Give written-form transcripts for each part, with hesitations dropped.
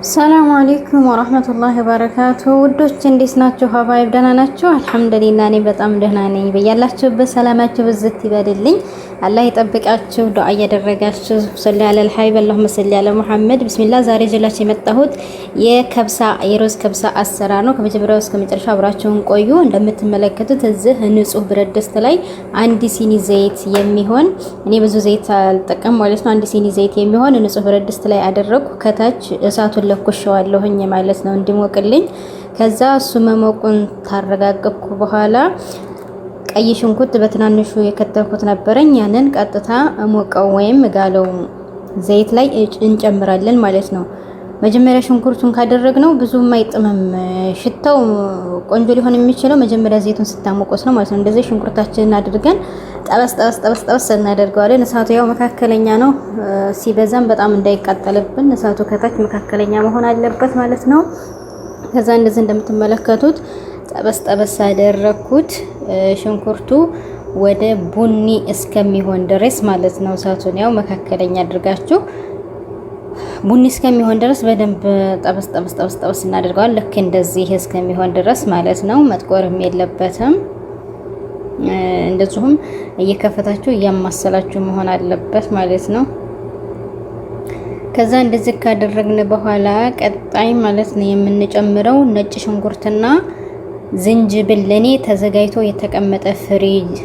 ሰላም አለይኩም ወራህመቱላሂ ወበረካቱ። ውዶች እንዴት ናችሁ? ሀባይብ ደህና ናችሁ? አልሐምዱሊላህ እኔ በጣም ደህና ነኝ። በያላችሁበት ሰላማችሁ ብዝት ይበልልኝ፣ አላህ ይጠብቃችሁ። ዱዓ እያደረጋችሁ ሰለ ዐለል ሐቢብ አላሁመ ሰሊ ዐለ ሙሐመድ። ቢስሚላህ ዛሬ ጀላችሁ የመጣሁት የሮዝ ከብሳ አሰራር ነው። ከመጀመሪያው እስከ መጨረሻ አብራችሁን ቆዩ። እንደምትመለከቱት እዚህ ንጹህ ብረት ድስት ላይ አንድ ሲኒ ዘይት የሚሆን እኔ ብዙ ዘይት አልጠቀም ማለት ነው። አንድ ሲኒ ዘይት የሚሆን ንጹህ ብረት ድስት ላይ አደረኩ። ከታች እሳቱን ለኩሸዋለሁኝ ማለት ነው እንዲሞቅልኝ። ከዛ እሱ መሞቁን ታረጋግጥኩ በኋላ ቀይ ሽንኩርት በትናንሹ የከተልኩት ነበረኝ። ያንን ቀጥታ ሞቀው ወይም ጋለው ዘይት ላይ እንጨምራለን ማለት ነው። መጀመሪያ ሽንኩርቱን ካደረግነው ብዙም አይጥምም። ሽታው ቆንጆ ሊሆን የሚችለው መጀመሪያ ዘይቱን ስታሞቁት ነው ማለት ነው። እንደዚህ ሽንኩርታችንን አድርገን ጠበስ እናደርገዋለን። እሳቱ ያው መካከለኛ ነው፣ ሲበዛም በጣም እንዳይቃጠልብን እሳቱ ከታች መካከለኛ መሆን አለበት ማለት ነው። ከዛ እንደዚህ እንደምትመለከቱት ጠበስ አደረኩት። ሽንኩርቱ ወደ ቡኒ እስከሚሆን ድረስ ማለት ነው። እሳቱን ያው መካከለኛ አድርጋችሁ ቡኒ እስከሚሆን ድረስ በደንብ ጠበስ እናደርገዋለን። ልክ እንደዚህ እስከሚሆን ድረስ ማለት ነው። መጥቆርም የለበትም። እንደዚሁም እየከፈታችሁ እያማሰላችሁ መሆን አለበት ማለት ነው። ከዛ እንደዚህ ካደረግን በኋላ ቀጣይ ማለት ነው የምንጨምረው ነጭ ሽንኩርትና ዝንጅብል። ለኔ ተዘጋጅቶ የተቀመጠ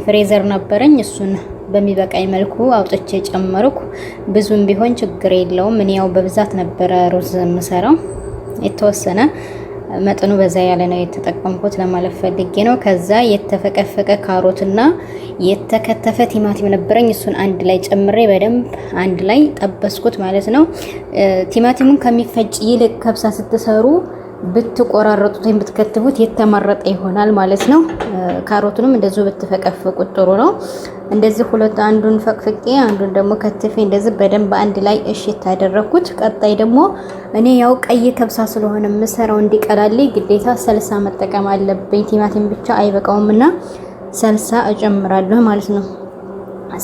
ፍሬዘር ነበረኝ። እሱን በሚበቃኝ መልኩ አውጥቼ ጨመርኩ። ብዙም ቢሆን ችግር የለውም። እኔ ያው በብዛት ነበረ ሩዝ የምሰራው፣ የተወሰነ መጠኑ በዛ ያለ ነው የተጠቀምኩት ለማለት ፈልጌ ነው። ከዛ የተፈቀፈቀ ካሮትና የተከተፈ ቲማቲም ነበረኝ። እሱን አንድ ላይ ጨምሬ በደንብ አንድ ላይ ጠበስኩት ማለት ነው። ቲማቲሙን ከሚፈጭ ይልቅ ከብሳ ስትሰሩ ብትቆራረጡት ወይም ብትከትፉት የተመረጠ ይሆናል ማለት ነው። ካሮቱንም እንደዚሁ ብትፈቀፍቁት ጥሩ ነው። እንደዚህ ሁለት አንዱን ፈቅፍቄ አንዱን ደግሞ ከትፌ እንደዚህ በደንብ አንድ ላይ እሽት ያደረኩት። ቀጣይ ደግሞ እኔ ያው ቀይ ከብሳ ስለሆነ የምሰራው እንዲቀላልኝ ግዴታ ሰልሳ መጠቀም አለብኝ። ቲማቲም ብቻ አይበቃውምና ሰልሳ እጨምራለሁ ማለት ነው።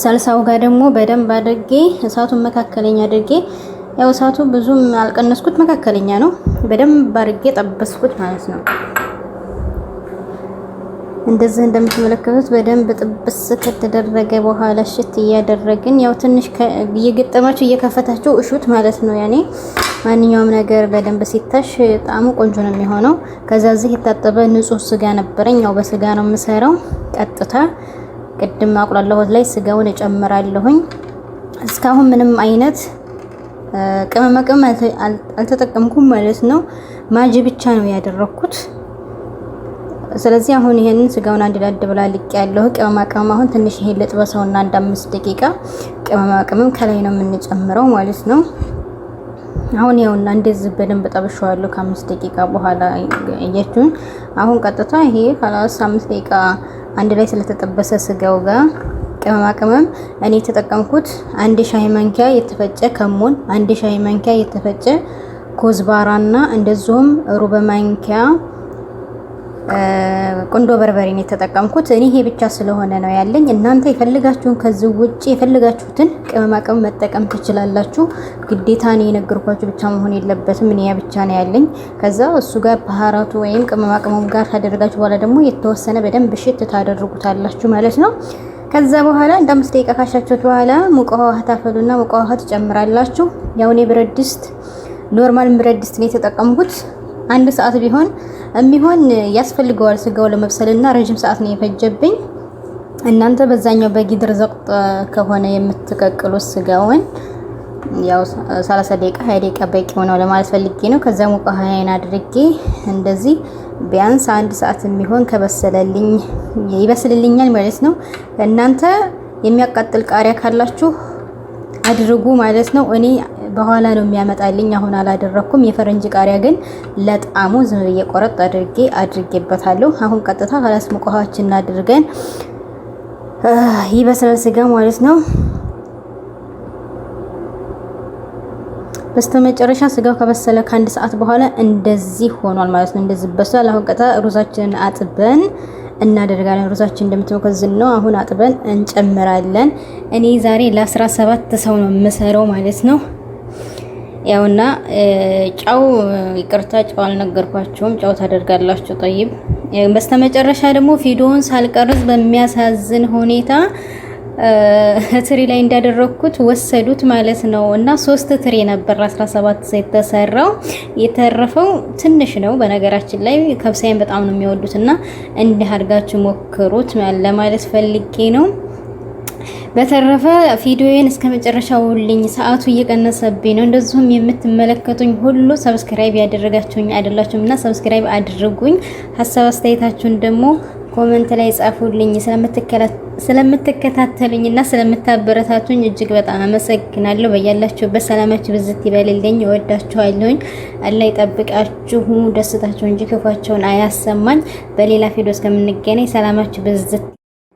ሰልሳው ጋር ደግሞ በደንብ አድርጌ እሳቱን መካከለኛ አድርጌ ያው እሳቱ ብዙም አልቀነስኩት፣ መካከለኛ ነው። በደንብ አድርጌ ጠበስኩት ማለት ነው። እንደዚህ እንደምትመለከቱት በደንብ ጥብስ ከተደረገ በኋላ ሽት እያደረግን ያው ትንሽ እየገጠማችሁ እየከፈታችሁ እሹት ማለት ነው። ያኔ ማንኛውም ነገር በደንብ ሲታሽ ጣዕሙ ቆንጆ ነው የሚሆነው። ከዛ እዚህ የታጠበ ንጹህ ስጋ ነበረኝ። ያው በስጋ ነው የምሰራው። ቀጥታ ቅድም አቁላላሁት ላይ ስጋውን እጨምራለሁኝ። እስካሁን ምንም አይነት ቅመማ ቅመም አልተጠቀምኩም ማለት ነው። ማጂ ብቻ ነው ያደረኩት። ስለዚህ አሁን ይሄንን ስጋውን አንድ ላይ አደብላልቅ ያለው ቅመማ ቅመም አሁን ትንሽ ይሄ ልጥበሰውና አንድ 5 ደቂቃ ቅመማ ቅመም ከላይ ነው የምንጨምረው ማለት ነው። አሁን ያውና እንደዚህ በደንብ ጠብሼዋለሁ ከ5 ደቂቃ በኋላ እያችሁን። አሁን ቀጥታ ይሄ خلاص 5 ደቂቃ አንድ ላይ ስለተጠበሰ ስጋው ጋር ቅመማ ቅመም እኔ የተጠቀምኩት 1 ሻይ ማንኪያ የተፈጨ ከሞን፣ 1 ሻይ ማንኪያ የተፈጨ ኮዝባራና እንደዚሁም ሩብ ማንኪያ ቁንዶ በርበሬ ነው የተጠቀምኩት። እኔ ይሄ ብቻ ስለሆነ ነው ያለኝ። እናንተ የፈልጋችሁን ከዚህ ውጪ የፈልጋችሁትን ቅመማ ቅመም መጠቀም ትችላላችሁ። ግዴታ ነው የነገርኳችሁ ብቻ መሆን የለበትም። እኔ ያ ብቻ ነው ያለኝ። ከዛ እሱ ጋር ባህራቱ ወይም ቅመማ ቅመም ጋር ታደርጋችሁ በኋላ ደግሞ የተወሰነ በደንብ ሽት ታደርጉታላችሁ ማለት ነው። ከዛ በኋላ እንደ 5 ደቂቃ ካሻችሁት በኋላ ሙቅ ውሃ ታፈሉና ሙቅ ውሃ ትጨምራላችሁ። ያው እኔ ብረት ድስት ኖርማል ብረት ድስት ነው የተጠቀምኩት። 1 ሰዓት ቢሆን የሚሆን ያስፈልገዋል ስጋው ለመብሰልና ረጅም ሰዓት ነው የፈጀብኝ። እናንተ በዛኛው በጊድር ዘቅጥ ከሆነ የምትቀቅሉት ስጋውን ያው 30 ደቂቃ 20 ደቂቃ በቂ ነው ለማለት ፈልጌ ነው። ከዛ ሙቅ ውሃዬን አድርጌ እንደዚህ ቢያንስ 1 ሰዓት የሚሆን ከበሰለልኝ ይበስልልኛል ማለት ነው። እናንተ የሚያቃጥል ቃሪያ ካላችሁ አድርጉ ማለት ነው። እኔ በኋላ ነው የሚያመጣልኝ፣ አሁን አላደረኩም። የፈረንጅ ቃሪያ ግን ለጣሙ ዝም ብዬ ቆረጥ አድርጌበታለሁ። አሁን ቀጥታ ከላስ ሙቅ ውሃችን አድርገን ይበስላል ስጋ ማለት ነው። በስተመጨረሻ ስጋው ከበሰለ ከ1 ሰዓት በኋላ እንደዚህ ሆኗል ማለት ነው። እንደዚህ በስሏል። አሁን ቀጥታ ሩዛችንን አጥበን እናደርጋለን። ሩዛችን እንደምትመከዝን ነው። አሁን አጥበን እንጨምራለን። እኔ ዛሬ ለ17 ሰው ነው የምሰራው ማለት ነው። ያውና ጫው ይቅርታ ጫው አልነገርኳችሁም። ጫው ታደርጋላችሁ። ጠይብ በስተመጨረሻ ደግሞ ቪዲዮውን ሳልቀርጽ በሚያሳዝን ሁኔታ ትሪ ላይ እንዳደረኩት ወሰዱት ማለት ነው። እና 3 ትሪ ነበር 17 የተሰራው የተረፈው ትንሽ ነው። በነገራችን ላይ ከብሳይን በጣም ነው የሚወዱት እና እንዲህ አድርጋችሁ ሞክሩት ለማለት ፈልጌ ነው። በተረፈ ቪዲዮዬን እስከ መጨረሻው ልኝ ሰዓቱ እየቀነሰብኝ ነው። እንደዚሁም የምትመለከቱኝ ሁሉ ሰብስክራይብ ያደረጋችሁኝ አይደላችሁም እና ሰብስክራይብ አድርጉኝ። ሀሳብ አስተያየታችሁን ደግሞ ኮሜንት ላይ ጻፉልኝ። ስለምትከታተሉኝና ስለምታበረታቱኝ እጅግ በጣም አመሰግናለሁ። በያላችሁበት ሰላማችሁ ብዝት ይበልልኝ። እወዳችኋለሁኝ። አላህ ይጠብቃችሁ። ደስታችሁ እንጂ ክፋቸውን አያሰማኝ። በሌላ ቪዲዮ እስከምንገናኝ ሰላማችሁ ብዝት